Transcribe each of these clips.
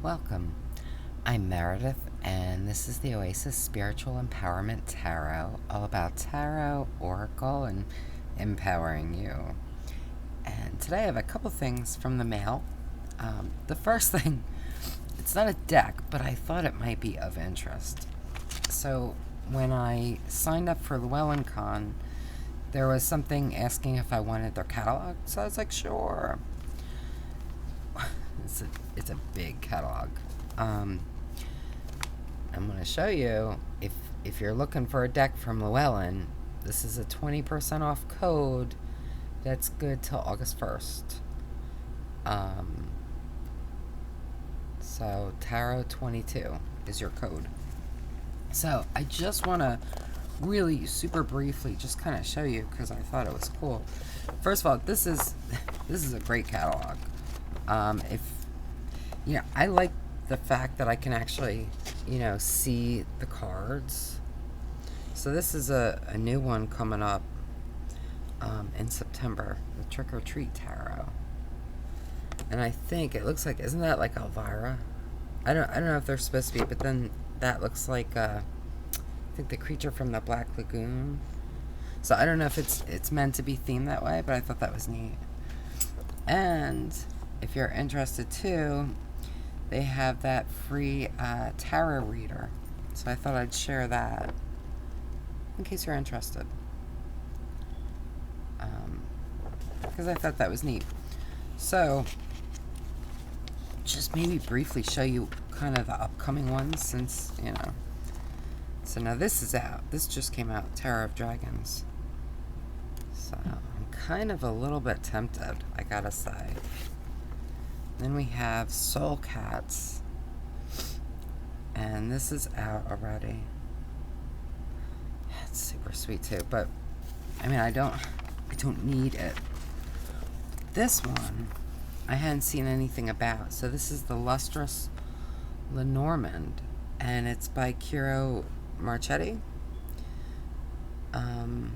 Welcome. I'm Meredith, and this is the Oasis Spiritual Empowerment Tarot, all about tarot, oracle, and empowering you. And today I have a couple things from the mail. The first thing, it's not a deck, but I thought it might be of interest. So when I signed up for Llewellyn Con, there was something asking if I wanted their catalog, so I was like, sure. It's a big catalog. I'm going to show you, if you're looking for a deck from Llewellyn, this is a 20% off code that's good till August 1st. So Tarot 22 is your code. So I just want to really super briefly just kind of show you, because I thought it was cool. First of all, this is a great catalog. I like the fact that I can actually, see the cards. So this is a new one coming up in September, the Trick or Treat Tarot. And I think it looks like, isn't that like Elvira? I don't know if they're supposed to be, but then that looks like I think the creature from the Black Lagoon. So I don't know if it's meant to be themed that way, but I thought that was neat. And if you're interested too, they have that free tarot reader. So I thought I'd share that in case you're interested. Because I thought that was neat. So just maybe briefly show you kind of the upcoming ones, since, So now this is out. This just came out, Tarot of Dragons. So I'm kind of a little bit tempted, I gotta say. Then we have Soul Cats. And this is out already. It's super sweet too, but I don't need it. This one I hadn't seen anything about. So this is the Lustrous Lenormand, and it's by Kiro Marchetti. And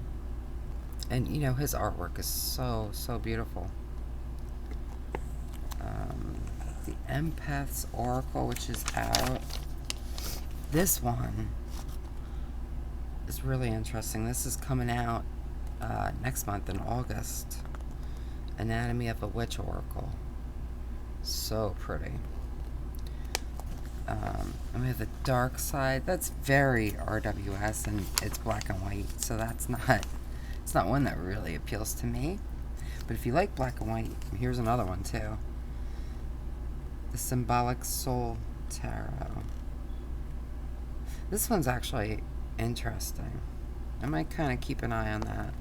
his artwork is so beautiful. The Empath's Oracle, which is out. This one is really interesting. This is coming out next month in August. Anatomy of a Witch Oracle. So pretty. And we have the Dark Side. That's very RWS, and it's black and white, so it's not one that really appeals to me. But if you like black and white, here's another one too. The Symbolic Soul Tarot. This one's actually interesting. I might kind of keep an eye on that.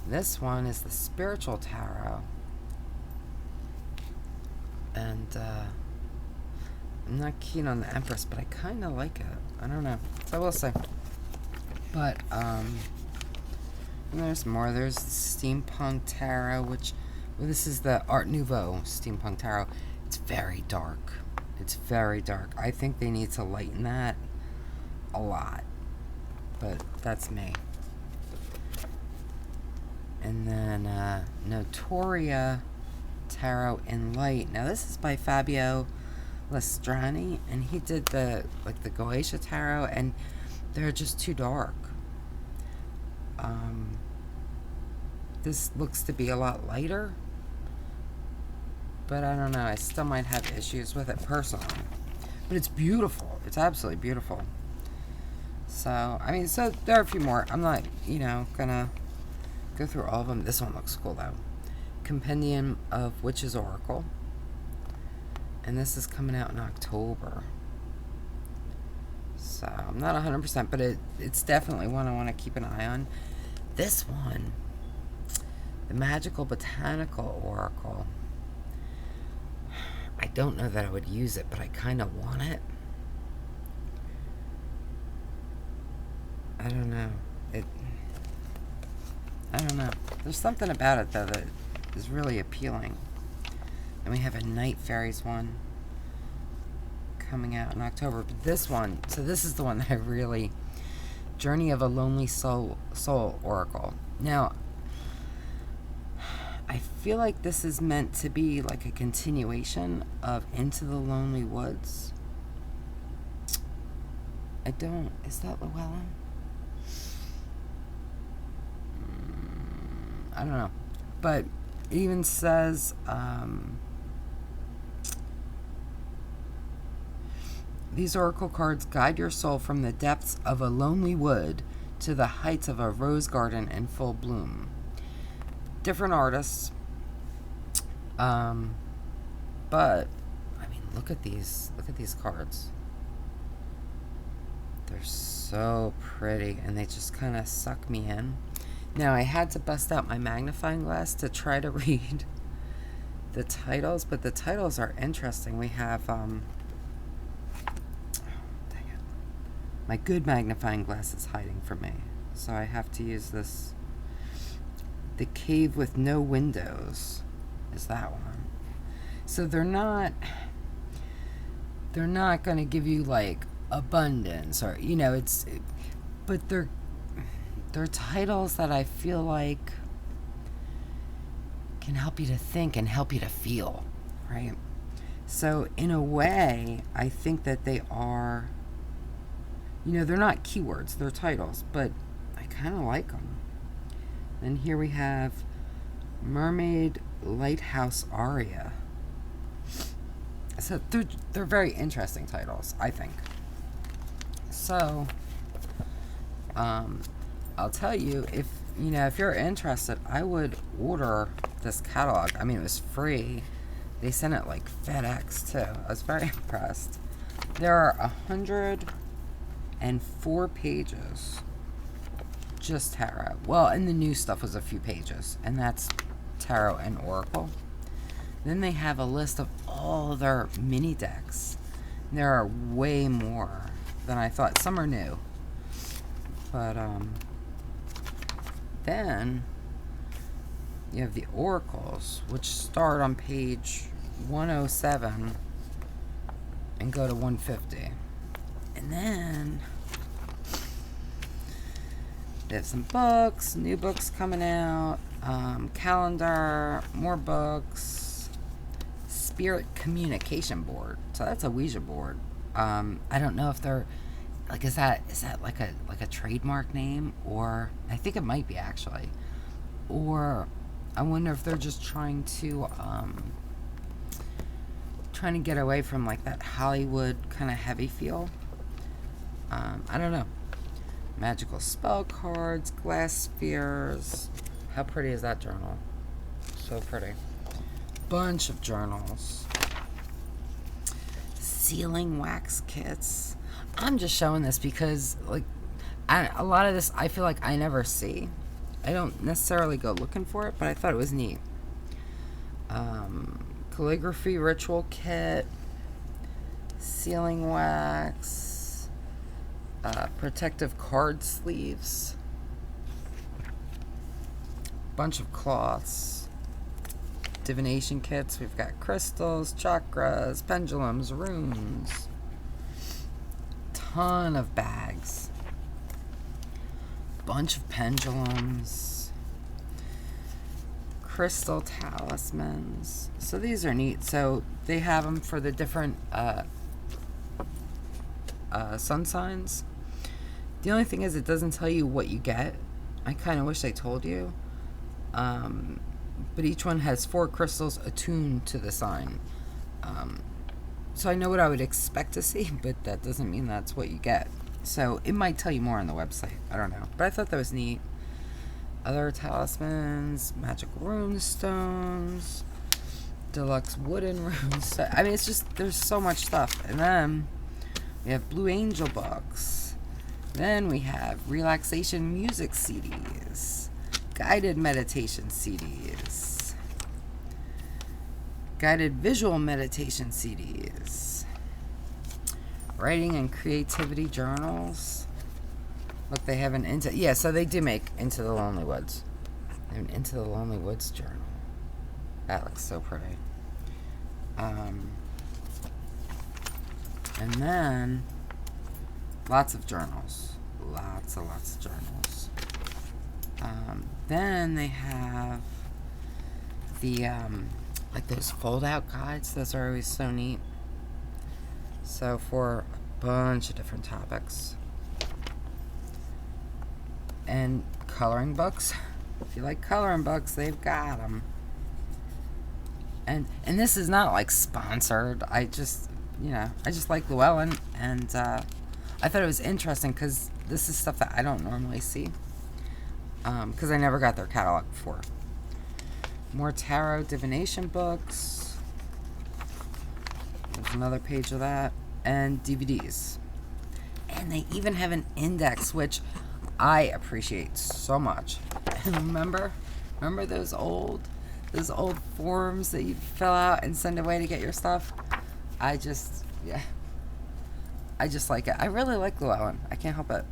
This one is the Spiritual Tarot. And I'm not keen on the Empress, but I kind of like it. I don't know. So we'll see. But, and there's more. There's the Steampunk Tarot, this is the Art Nouveau Steampunk Tarot. It's very dark. It's very dark. I think they need to lighten that a lot. But that's me. And then Notoria Tarot in Light. Now this is by Fabio Lestrani, and he did the Goetia Tarot, and they're just too dark. This looks to be a lot lighter, but I don't know. I still might have issues with it personally. But it's beautiful. It's absolutely beautiful. So, so there are a few more. I'm not, gonna go through all of them. This one looks cool, though. Compendium of Witches Oracle. And this is coming out in October. So, I'm not 100%, but it's definitely one I want to keep an eye on. This one, the Magical Botanical Oracle. I don't know that I would use it, but I kind of want it. I don't know. I don't know. There's something about it, though, that is really appealing. And we have a Night Fairies one coming out in October. But this one, so this is the one that I really... Journey of a Lonely Soul Oracle. Now, I feel like this is meant to be like a continuation of Into the Lonely Woods. Is that Llewellyn? I don't know. But it even says, these oracle cards guide your soul from the depths of a lonely wood to the heights of a rose garden in full bloom. Different artists. But I mean, look at these cards. They're so pretty, and they just kind of suck me in. Now, I had to bust out my magnifying glass to try to read the titles, but the titles are interesting. We have, dang it. My good magnifying glass is hiding from me, so I have to use this. The Cave with No Windows is that one. So they're not going to give you, like, abundance or, but they're titles that I feel like can help you to think and help you to feel, right? So in a way, I think that they are, they're not keywords, they're titles, but I kind of like them. And here we have Mermaid Lighthouse Aria. So they're very interesting titles, I think. So, I'll tell you, if you're interested, I would order this catalog. I mean, it was free. They sent it like FedEx too. I was very impressed. There are 104 pages. Just tarot. Well, and the new stuff was a few pages, and that's tarot and oracle. Then they have a list of all their mini decks. There are way more than I thought. Some are new. But, then you have the oracles, which start on page 107 and go to 150. And then they have some books, new books coming out, calendar, more books, spirit communication board. So that's a Ouija board. I don't know if they're like, is that like a trademark name, or I think it might be actually, or I wonder if they're just trying to get away from like that Hollywood kind of heavy feel. I don't know. Magical spell cards, glass spheres. How pretty is that journal? So pretty. Bunch of journals. Sealing wax kits. I'm just showing this because, like, a lot of this I feel like I never see. I don't necessarily go looking for it, but I thought it was neat. Calligraphy ritual kit. Sealing wax. Protective card sleeves. Bunch of cloths. Divination kits. We've got crystals, chakras, pendulums, runes. Ton of bags. Bunch of pendulums. Crystal talismans. So these are neat. So they have them for the different sun signs. The only thing is, it doesn't tell you what you get. I kind of wish they told you. But each one has 4 crystals attuned to the sign. So I know what I would expect to see, but that doesn't mean that's what you get. So it might tell you more on the website. I don't know. But I thought that was neat. Other talismans, magical rune stones, deluxe wooden runes. I mean, it's just, there's so much stuff. And then we have Blue Angel books. Then we have relaxation music CDs, guided meditation CDs, guided visual meditation CDs, writing and creativity journals. Look, they have an so they do make Into the Lonely Woods. They have an Into the Lonely Woods journal. That looks so pretty. And then lots of journals. Lots of journals. Then they have the like those fold-out guides. Those are always so neat. So for a bunch of different topics. And coloring books. If you like coloring books, they've got them. And this is not like sponsored. I just like Llewellyn, and I thought it was interesting because this is stuff that I don't normally see. Because I never got their catalog before. More tarot divination books. There's another page of that. And DVDs. And they even have an index, which I appreciate so much. And remember those old forms that you'd fill out and send away to get your stuff? I just like it. I really like Llewellyn. I can't help it.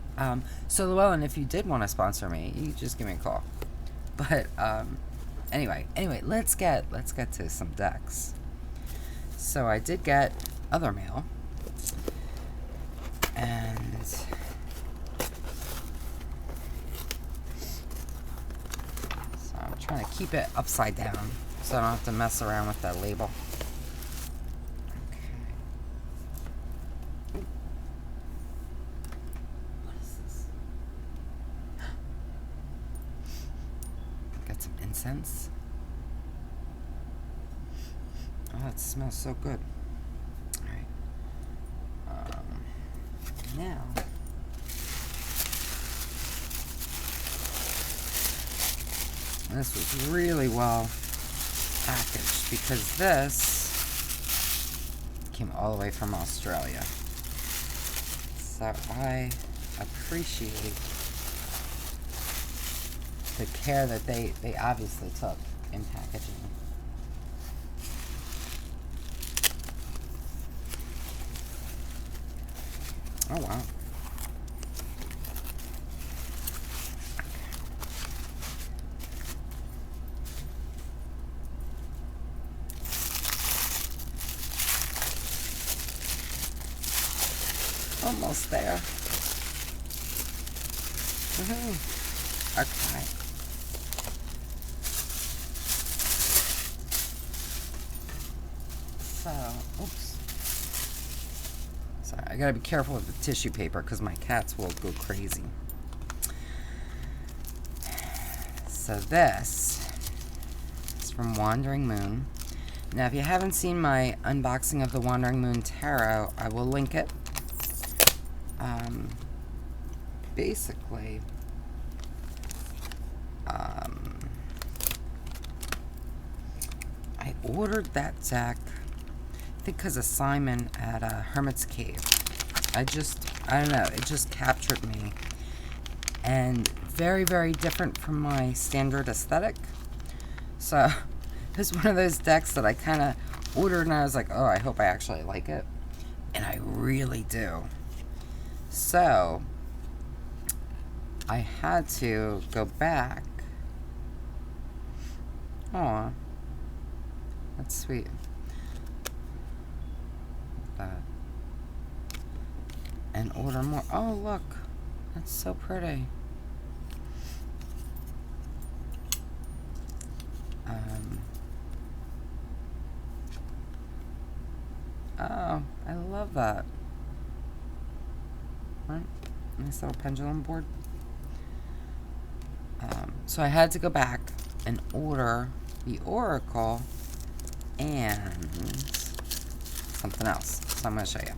So Llewellyn, if you did want to sponsor me, you just give me a call. But anyway, let's get to some decks. So I did get other mail, and so I'm trying to keep it upside down so I don't have to mess around with that label. Incense. Oh, that smells so good. Alright. Now, this was really well packaged because this came all the way from Australia. So I appreciate the care that they obviously took in packaging. Oh wow. Almost there. Woohoo. Okay. So, oops. Sorry, I gotta be careful with the tissue paper because my cats will go crazy. So this is from Wandering Moon. Now, if you haven't seen my unboxing of the Wandering Moon Tarot, I will link it. Basically, I ordered that deck, I think because of Simon at Hermit's Cave. I don't know, it just captured me. And very, very different from my standard aesthetic. So, it's one of those decks that I kind of ordered and I was like, oh, I hope I actually like it. And I really do. So, I had to go back. Aw. That's sweet. That. And order more. Oh, look. That's so pretty. Oh, I love that. Right? Nice little pendulum board. So I had to go back and order the Oracle and something else. So I'm going to show you.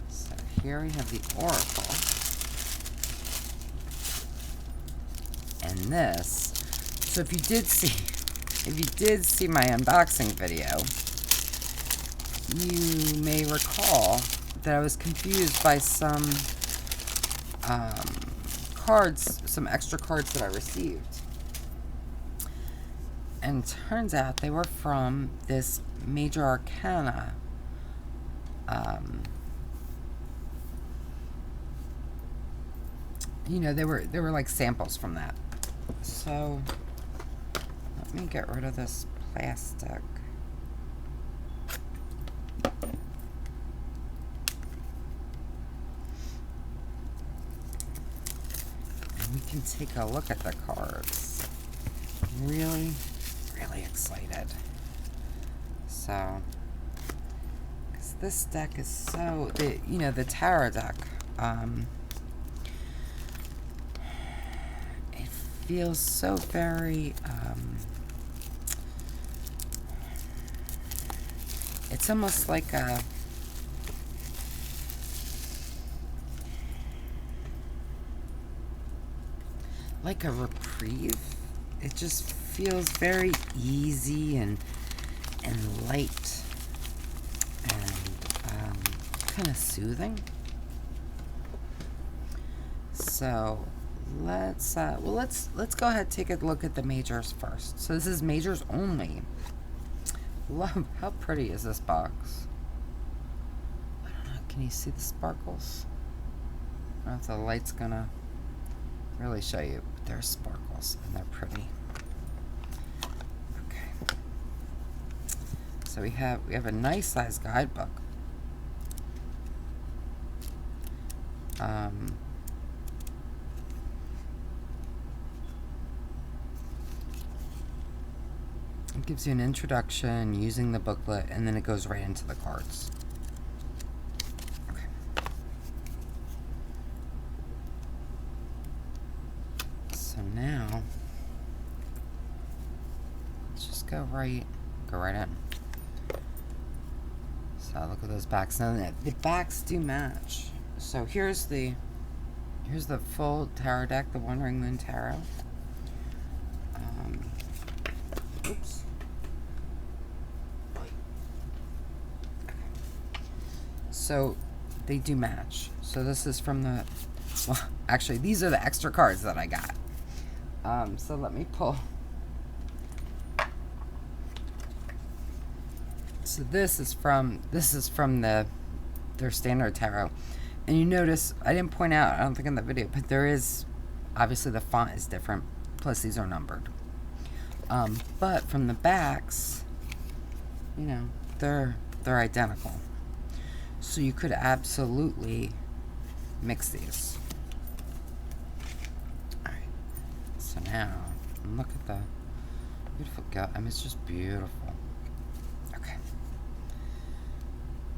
So here we have the Oracle. And this. So if you did see my unboxing video, you may recall that I was confused by some cards, some extra cards that I received. And it turns out they were from this Major Arcana you know, they were like samples from that. So let me get rid of this plastic. can take a look at the cards. I'm really, really excited. So, because this deck is so, the tarot deck, it feels so very, it's almost like a reprieve. It just feels very easy and light and kind of soothing. So let's go ahead and take a look at the majors first. So this is majors only. Love, how pretty is this box? I don't know, can you see the sparkles? I don't know if the light's gonna really show you, but there's sparkles and they're pretty. Okay. So we have a nice size guidebook. It gives you an introduction using the booklet, and then it goes right into the cards. Okay. So now, let's just go right in. So look at those backs. Now the backs do match. So here's the full tarot deck, the Wandering Moon Tarot. Oops. So they do match. So this is from the, well, actually these are the extra cards that I got. So let me pull. So this is from their standard tarot. And you notice, I didn't point out, I don't think in the video, but there is, obviously the font is different, plus these are numbered. But from the backs, you know, they're identical. So you could absolutely mix these. Alright, so now, look at the beautiful gut. I mean, it's just beautiful. Okay.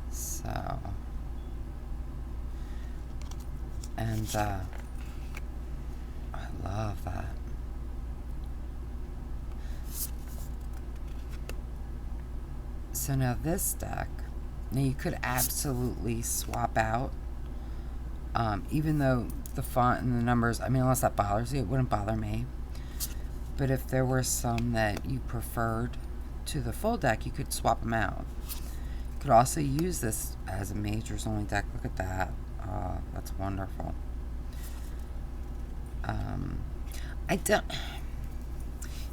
So, and I love that. So now this deck, now you could absolutely swap out, even though the font and the numbers, I mean, unless that bothers you, it wouldn't bother me. But if there were some that you preferred to the full deck, you could swap them out. You could also use this as a majors only deck. Look at that. Oh, that's wonderful. I don't...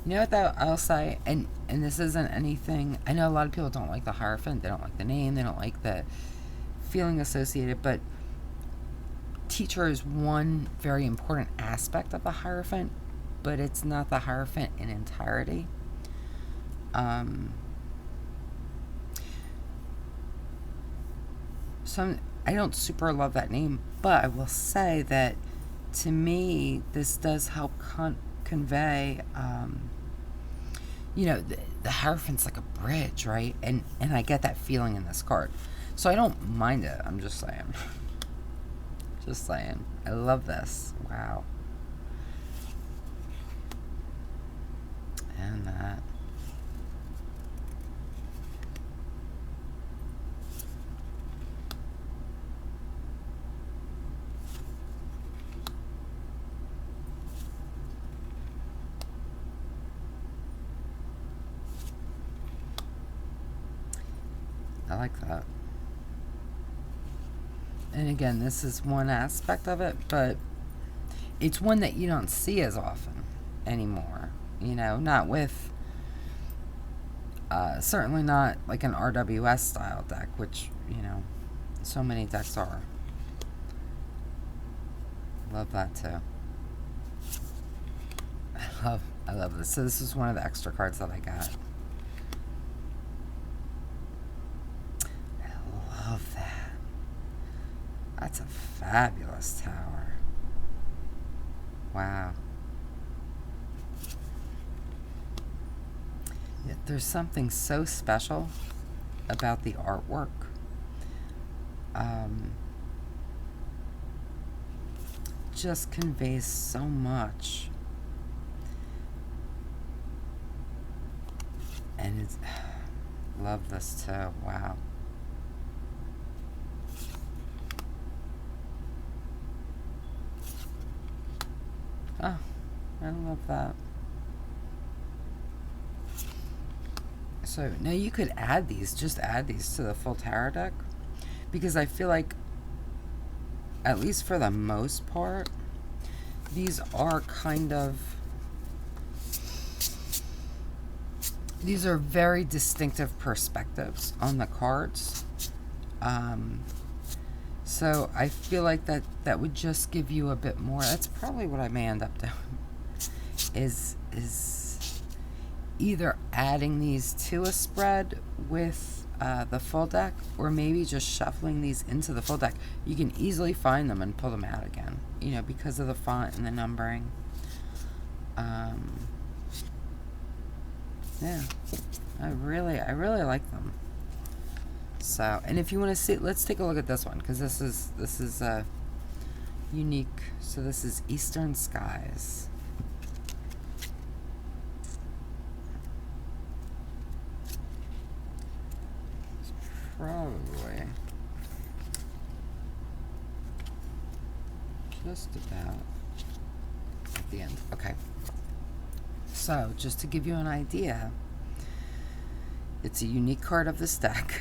You know what though, I'll say, and this isn't anything, I know a lot of people don't like the Hierophant, they don't like the name, they don't like the feeling associated, but teacher is one very important aspect of the Hierophant, but it's not the Hierophant in entirety. So I don't super love that name, but I will say that to me, this does help convey, you know, the Hierophant's like a bridge, right? And I get that feeling in this card. So I don't mind it. I'm just saying. Just saying. I love this. Wow. And that. I like that. And again, this is one aspect of it, but it's one that you don't see as often anymore. You know, not with, certainly not like an RWS style deck, which, you know, so many decks are. Love that too. I love this. So this is one of the extra cards that I got. Love that. That's a fabulous tower. Wow. Yeah, there's something so special about the artwork. Um, just conveys so much. And it's love this too. Wow. Oh, I love that. So now you could add these, just add these to the full tarot deck, because I feel like, at least for the most part, these are kind of, these are very distinctive perspectives on the cards. So I feel like that would just give you a bit more. That's probably what I may end up doing. Is either adding these to a spread with the full deck, or maybe just shuffling these into the full deck. You can easily find them and pull them out again, because of the font and the numbering. Yeah, I really like them. So, and if you want to see, let's take a look at this one, because this is unique. So this is Eastern Skies. Probably just about at the end. Okay. So, just to give you an idea, it's a unique card of this deck.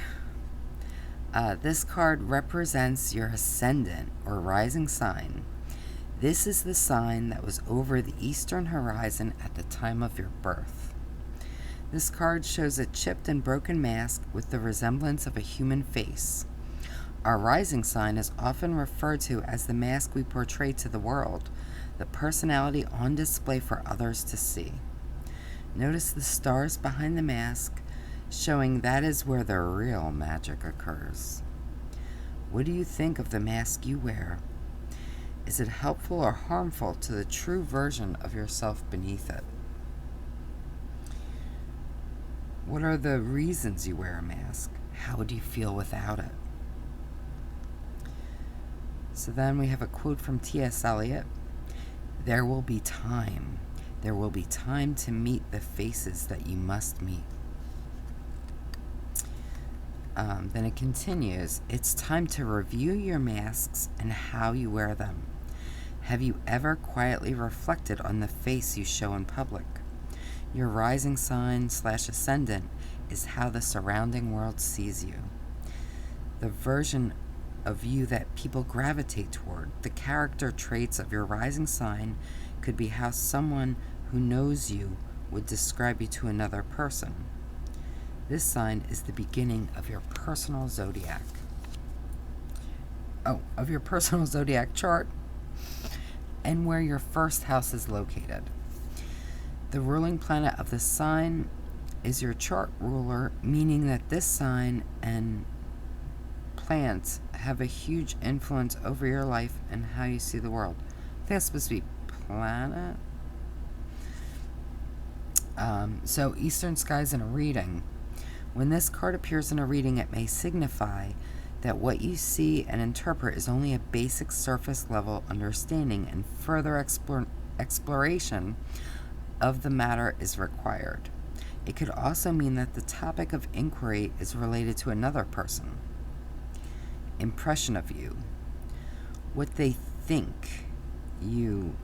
This card represents your ascendant or rising sign. This is the sign that was over the eastern horizon at the time of your birth. This card shows a chipped and broken mask with the resemblance of a human face. Our rising sign is often referred to as the mask we portray to the world, the personality on display for others to see. Notice the stars behind the mask, showing that is where the real magic occurs. What do you think of the mask you wear? Is it helpful or harmful to the true version of yourself beneath it? What are the reasons you wear a mask? How would you feel without it? So then we have a quote from T.S. Eliot. There will be time. There will be time to meet the faces that you must meet. Then it continues. It's time to review your masks and how you wear them. Have you ever quietly reflected on the face you show in public? Your rising sign / ascendant is how the surrounding world sees you. The version of you that people gravitate toward. The character traits of your rising sign could be how someone who knows you would describe you to another person. This sign is the beginning of your personal zodiac. Of your personal zodiac chart, and where your first house is located. The ruling planet of the sign is your chart ruler, meaning that this sign and plants have a huge influence over your life and how you see the world. I think that's supposed to be planet. So Eastern Skies in a reading. When this card appears in a reading, it may signify that what you see and interpret is only a basic surface level understanding, and further exploration of the matter is required. It could also mean that the topic of inquiry is related to another person. Impression of you. What they think you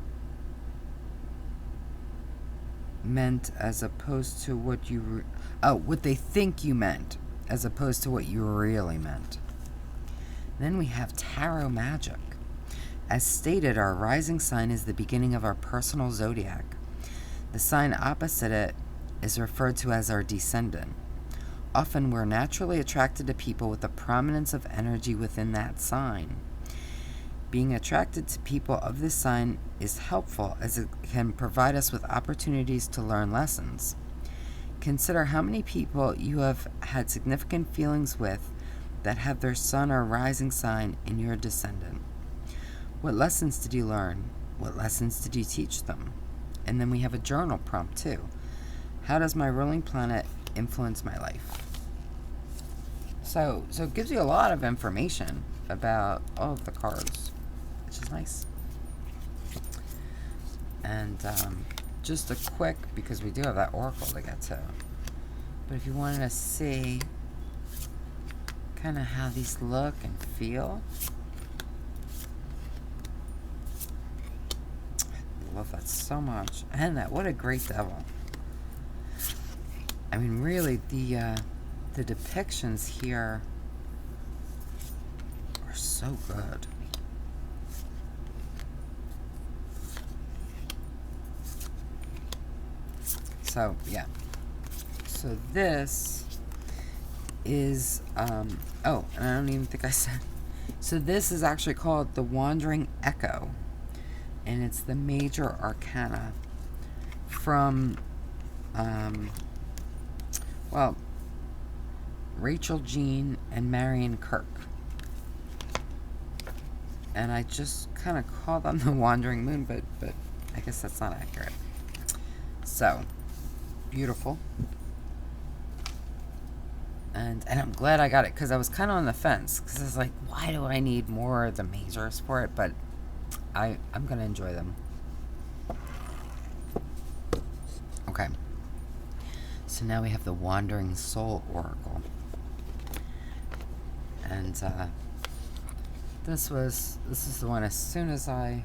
meant as opposed to what you what they think you meant as opposed to what you really meant. Then we have tarot magic. As stated, our rising sign is the beginning of our personal zodiac. The sign opposite it is referred to as our descendant. Often we're naturally attracted to people with a prominence of energy within that sign. Being attracted to people of this sign is helpful, as it can provide us with opportunities to learn lessons. Consider how many people you have had significant feelings with that have their sun or rising sign in your descendant. What lessons did you learn? What lessons did you teach them? And then we have a journal prompt too. How does my ruling planet influence my life? So it gives you a lot of information about all of the cards, which is nice. And just a quick, because we do have that oracle to get to. But if you wanted to see kind of how these look and feel, I love that so much. And that, what a great devil. I mean, really, the depictions here are so good. So, yeah. So this is, oh, and I don't even think I said. So this is actually called the Wandering Echo. And it's the major arcana from, well, Rachel Jean and Marion Kirk. And I just kind of called them the Wandering Moon, but I guess that's not accurate. So, beautiful. And I'm glad I got it, because I was kind of on the fence, because I was like, why do I need more of the majors for it? But I'm going to enjoy them. Okay. So now we have the Wandering Soul Oracle. And this is the one as soon as I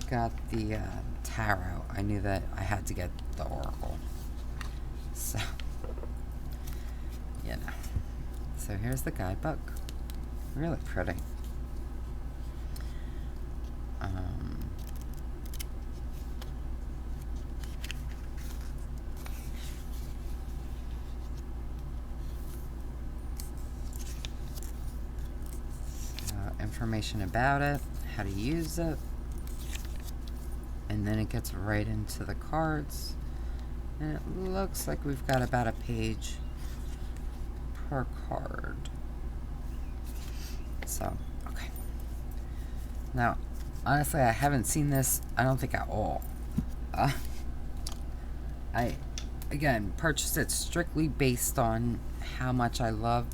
got the tarot, I knew that I had to get the oracle. So, you know. So here's the guidebook. Really pretty. Information about it, how to use it, and then it gets right into the cards. And it looks like we've got about a page per card. So, okay. Now, honestly, I haven't seen this, I don't think, at all. I, again, purchased it strictly based on how much I love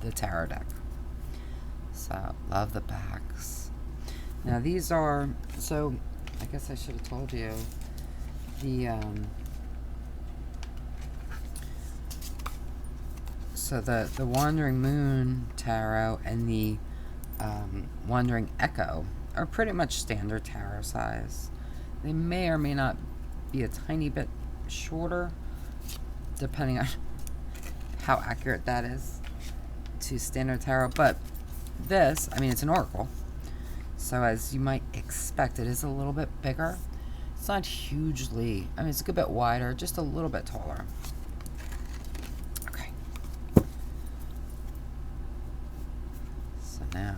the tarot deck. So, love the backs. Now, these are, so, I guess I should have told you, the Wandering Moon Tarot and the Wandering Echo are pretty much standard tarot size. They may or may not be a tiny bit shorter, depending on how accurate that is to standard tarot. But this, I mean, it's an oracle, so as you might expect, it is a little bit bigger. It's not hugely, I mean, it's a good bit wider, just a little bit taller. Okay. So now,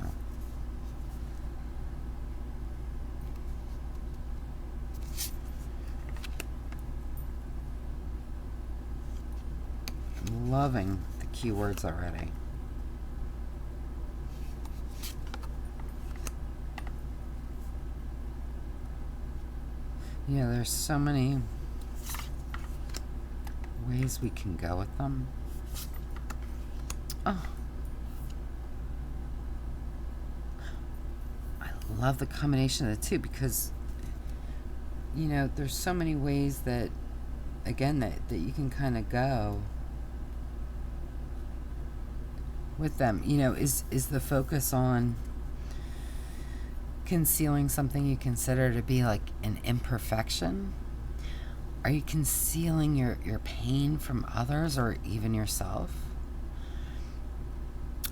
I'm loving the keywords already. Yeah, there's so many ways we can go with them. Oh. I love the combination of the two because, you know, there's so many ways that, again, that you can kind of go with them. You know, is the focus on concealing something you consider to be like an imperfection? Are you concealing your pain from others or even yourself?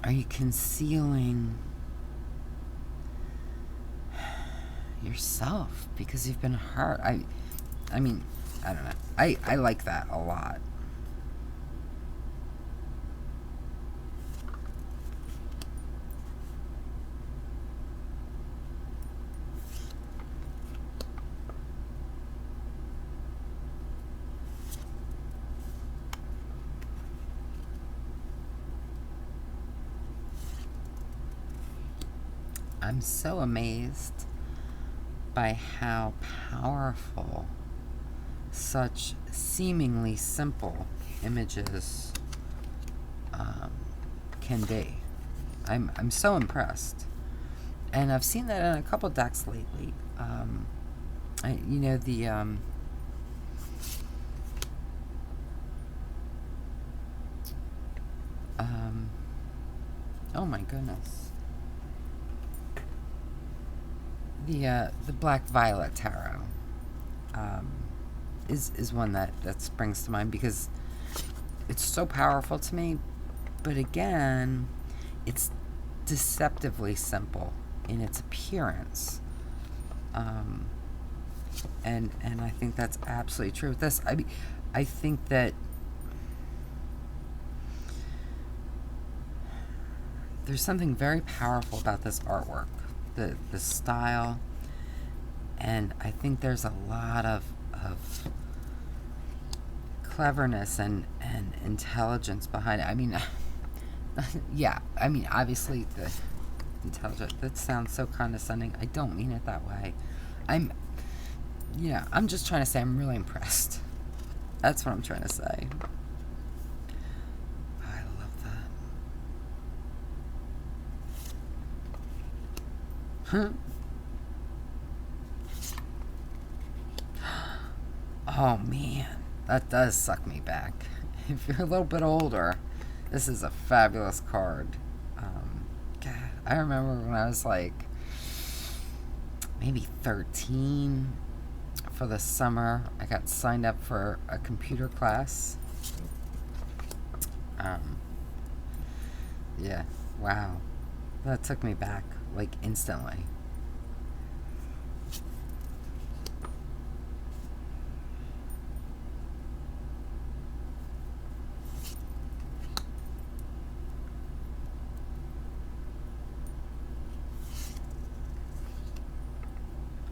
Are you concealing yourself because you've been hurt? I mean, I don't know. I like that a lot. I'm so amazed by how powerful such seemingly simple images can be. I'm so impressed, and I've seen that in a couple decks lately. You know, the oh my goodness, the Black Violet Tarot is one that springs to mind because it's so powerful to me. But again, it's deceptively simple in its appearance, and I think that's absolutely true with this. I mean, I think that there's something very powerful about this artwork, the style, and I think there's a lot of cleverness and intelligence behind it. I mean, yeah, I mean, obviously the intelligent, that sounds so condescending. I don't mean it that way. I'm just trying to say I'm really impressed. That's what I'm trying to say. I love that. Oh man, that does suck me back. If you're a little bit older, this is a fabulous card. God, I remember when I was like maybe 13 for the summer, I got signed up for a computer class. Yeah, wow. That took me back, like, instantly.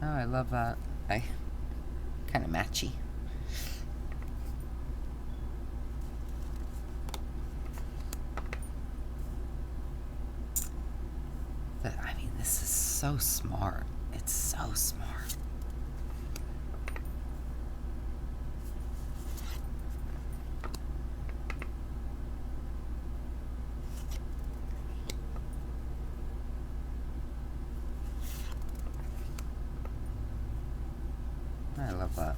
Oh, I love that. I kind of matchy. I mean, this is so smart. It's so smart. I love that.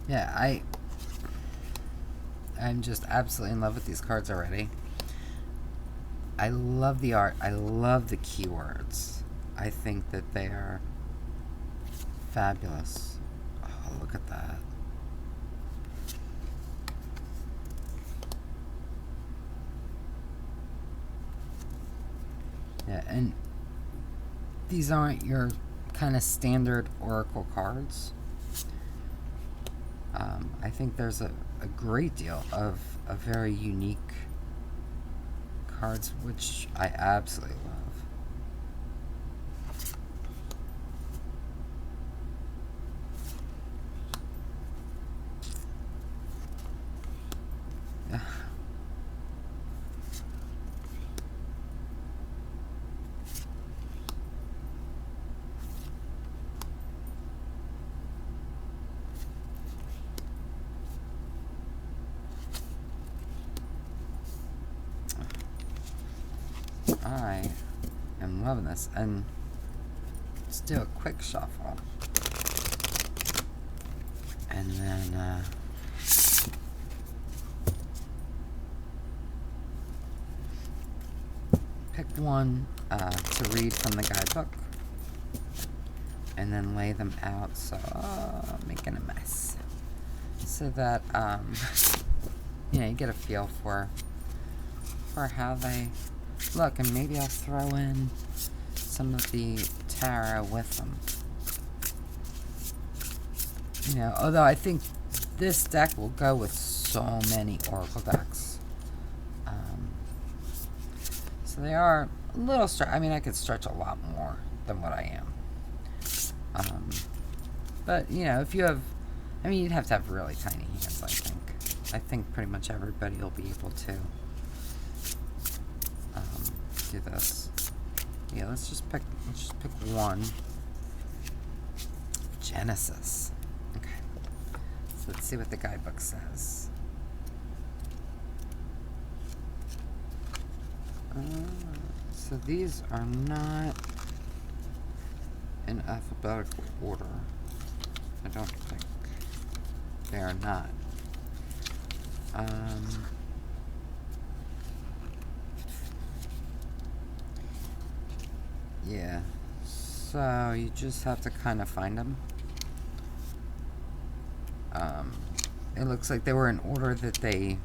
Yeah, I'm just absolutely in love with these cards already. I love the art. I love the keywords. I think that they are fabulous. Oh, look at that. Yeah, and these aren't your kind of standard Oracle cards. I think there's a great deal of very unique cards, which I absolutely love. I am loving this, and let's do a quick shuffle, and then pick one to read from the guidebook, and then lay them out. So making a mess, so that you get a feel for how they look, and maybe I'll throw in some of the tarot with them. Although I think this deck will go with so many Oracle decks. So they are a little stretch. I mean, I could stretch a lot more than what I am. But, you know, if you have, I mean, you'd have to have really tiny hands, I think. I think pretty much everybody will be able to do this. Yeah, let's just pick one. Genesis. Okay. So let's see what the guidebook says. So these are not in alphabetical order. I don't think. They are not. Yeah. So you just have to kind of find them. It looks like they were in order that they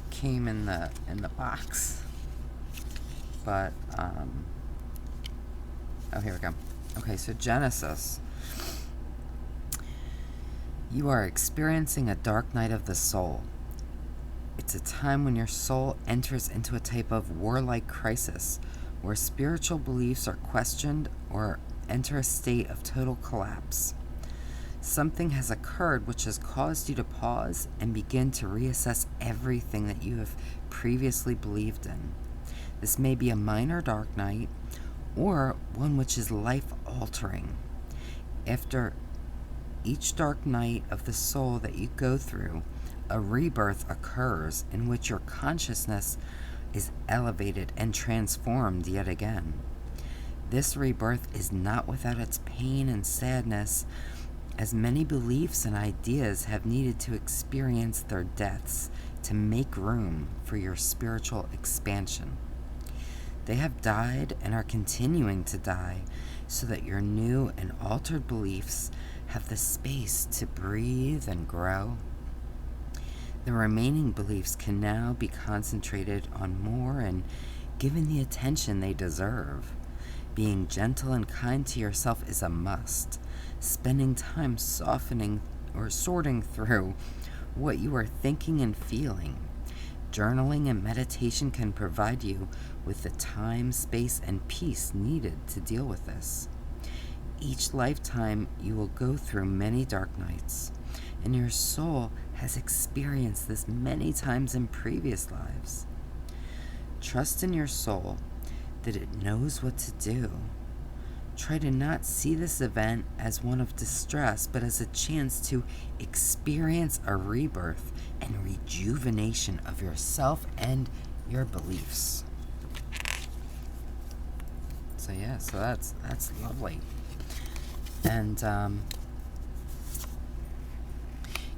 came in the box. But oh, here we go. Okay, so Genesis. You are experiencing a dark night of the soul. It's a time when your soul enters into a type of warlike crisis where spiritual beliefs are questioned or enter a state of total collapse. Something has occurred which has caused you to pause and begin to reassess everything that you have previously believed in. This may be a minor dark night or one which is life-altering. After each dark night of the soul that you go through, a rebirth occurs in which your consciousness is elevated and transformed yet again. This rebirth is not without its pain and sadness, as many beliefs and ideas have needed to experience their deaths to make room for your spiritual expansion. They have died and are continuing to die so that your new and altered beliefs have the space to breathe and grow. The remaining beliefs can now be concentrated on more and given the attention they deserve. Being gentle and kind to yourself is a must. Spending time softening or sorting through what you are thinking and feeling. Journaling and meditation can provide you with the time, space, and peace needed to deal with this. Each lifetime you will go through many dark nights, and your soul has experienced this many times in previous lives. Trust in your soul that it knows what to do. Try to not see this event as one of distress, but as a chance to experience a rebirth and rejuvenation of yourself and your beliefs. So yeah, so that's lovely. And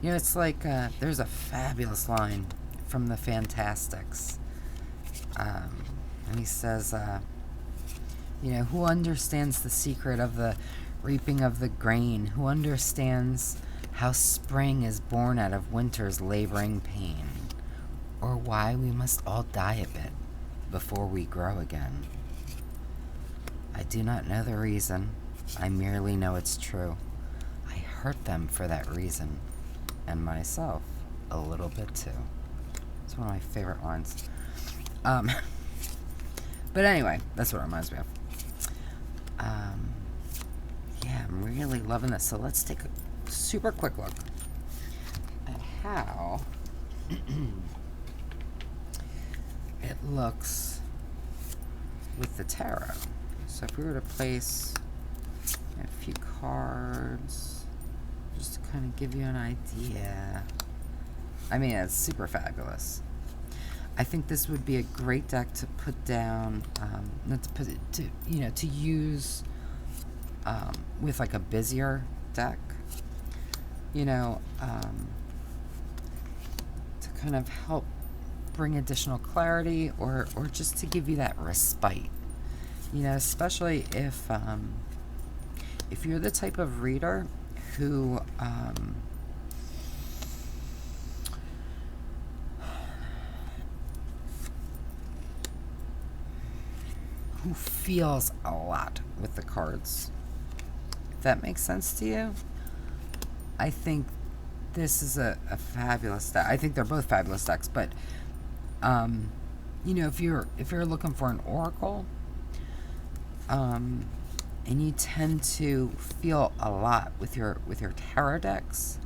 you know, it's like there's a fabulous line from the Fantastics, and he says, you know, who understands the secret of the reaping of the grain? Who understands how spring is born out of winter's laboring pain? Or why we must all die a bit before we grow again? I do not know the reason. I merely know it's true. I hurt them for that reason, and myself a little bit too. It's one of my favorite lines. But anyway, that's what it reminds me of. Yeah, I'm really loving this. So let's take a super quick look at how it looks with the tarot. So if we were to place a few cards, just to kind of give you an idea. I mean, it's super fabulous. I think this would be a great deck to put down, not to put it to, you know, to use with like a busier deck, you know, to kind of help bring additional clarity or just to give you that respite, you know, especially if you're the type of reader who feels a lot with the cards. If that makes sense to you, I think this is a fabulous deck. I think they're both fabulous decks, but you know, if you're looking for an oracle, and you tend to feel a lot with your tarot decks,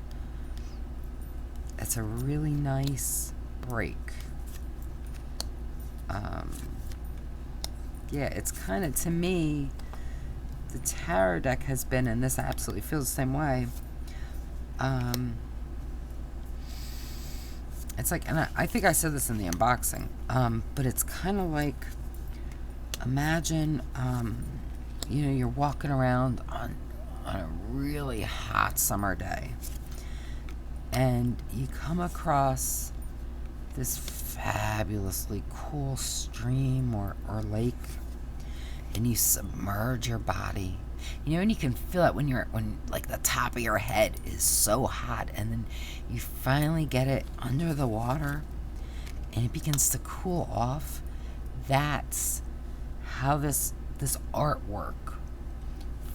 it's a really nice break. Yeah, it's kind of, to me, the tarot deck has been, and this absolutely feels the same way. It's like, and I think I said this in the unboxing, but it's kind of like, imagine, you know, you're walking around on a really hot summer day, and you come across this fabulously cool stream or lake, and you submerge your body, you know, and you can feel it when like the top of your head is so hot, and then you finally get it under the water and it begins to cool off. That's how this artwork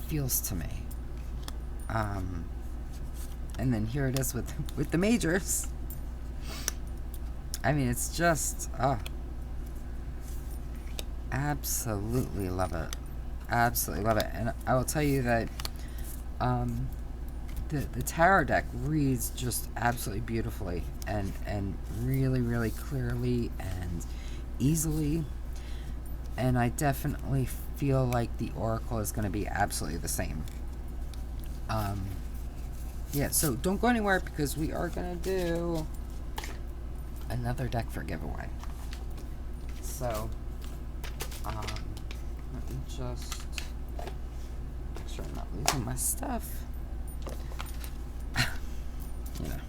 feels to me. And then here it is with the majors. I mean, it's just, absolutely love it. Absolutely love it. And I will tell you that the tarot deck reads just absolutely beautifully and really, really clearly and easily. And I definitely feel like the oracle is going to be absolutely the same. Yeah, so don't go anywhere, because we are going to do another deck for giveaway. So, let me just make sure I'm not losing my stuff. You know.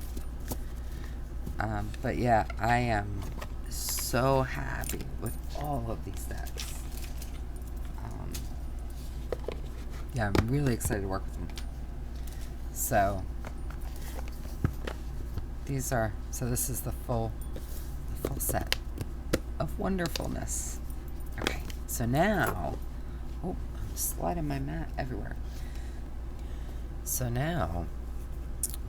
But yeah, I am so happy with all of these decks. Yeah, I'm really excited to work with them. So, this is the full set of wonderfulness. Okay, so now, I'm sliding my mat everywhere. So now,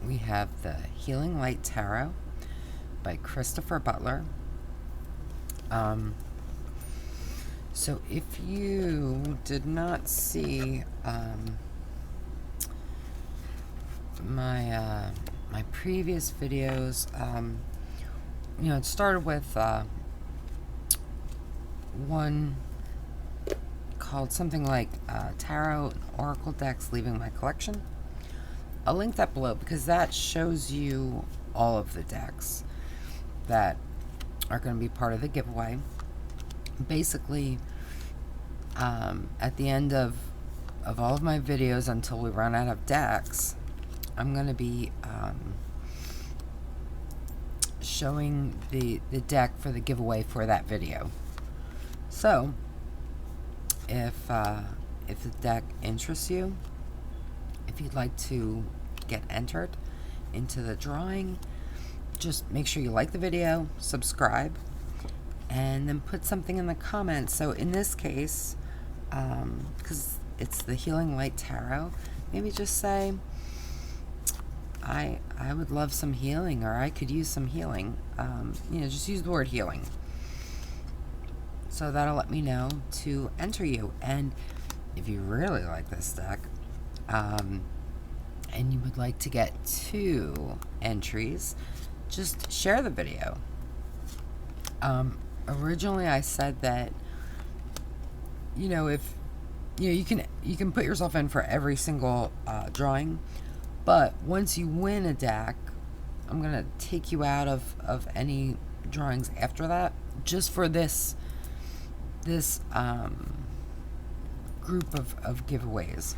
we have the Healing Light Tarot by Christopher Butler. So if you did not see my previous videos, you know, it started with one called something like Tarot and Oracle Decks Leaving My Collection. I'll link that below, because that shows you all of the decks that are going to be part of the giveaway. Basically, at the end of all of my videos, until we run out of decks, I'm going to be showing the deck for the giveaway for that video. So, if the deck interests you, if you'd like to get entered into the drawing, just make sure you like the video, subscribe, and then put something in the comments. So in this case, because it's the Healing Light Tarot, maybe just say, I would love some healing, or I could use some healing. You know, just use the word healing. So that'll let me know to enter you. And if you really like this deck, and you would like to get 2 entries, just share the video. Originally I said that, you know, if you can put yourself in for every single drawing, but once you win a deck, I'm gonna take you out of any drawings after that, just for this group of giveaways.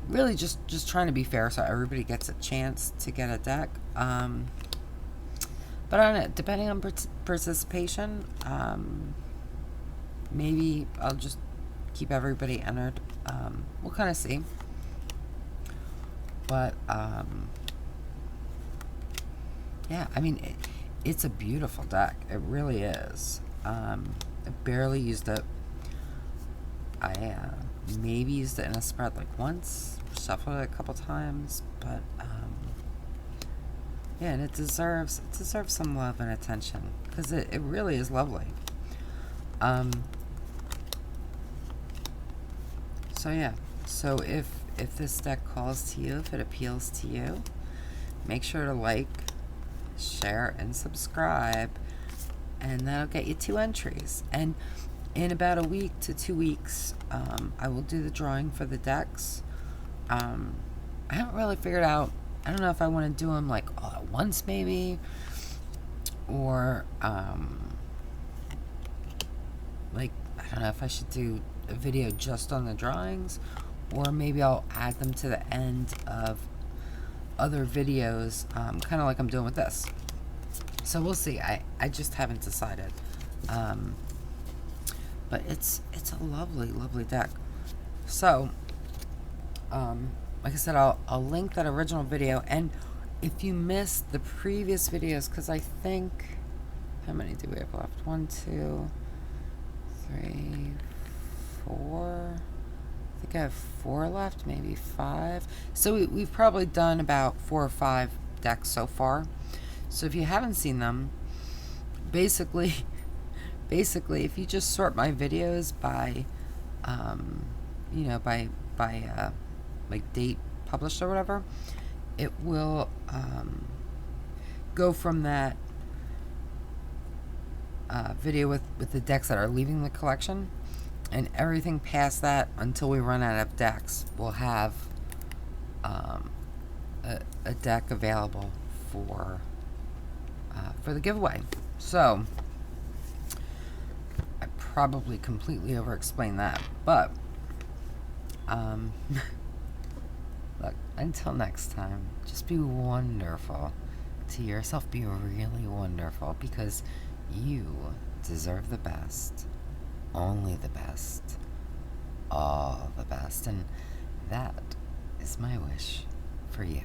Really just trying to be fair, so everybody gets a chance to get a deck. But I don't know, depending on participation, maybe I'll just keep everybody entered. We'll kind of see. But yeah, I mean, it's a beautiful deck. It really is. I barely used it. I maybe used it in a spread like once, shuffled it a couple times, but yeah, and it deserves some love and attention. because it really is lovely. So yeah, so if this deck calls to you, if it appeals to you, make sure to like, share, and subscribe, and that'll get you 2 entries. And in about a week to 2 weeks, I will do the drawing for the decks. I haven't really figured out, I don't know if I want to do them like all at once maybe, or like, I don't know if I should do a video just on the drawings, or maybe I'll add them to the end of other videos, kind of like I'm doing with this. So we'll see. I just haven't decided. But it's a lovely, lovely deck. So, like I said, I'll link that original video. And if you missed the previous videos, because I think, how many do we have left? 1, 2, 3, 4. I think I have 4 left, maybe 5. So we've probably done about 4 or 5 decks so far. So if you haven't seen them, basically, if you just sort my videos by, you know, by like date published or whatever, it will go from that video with the decks that are leaving the collection, and everything past that until we run out of decks, we'll have a deck available for the giveaway. So I probably completely over-explained that, but look, until next time, just be wonderful to yourself. Be really wonderful, because you deserve the best, only the best, all the best, and that is my wish for you.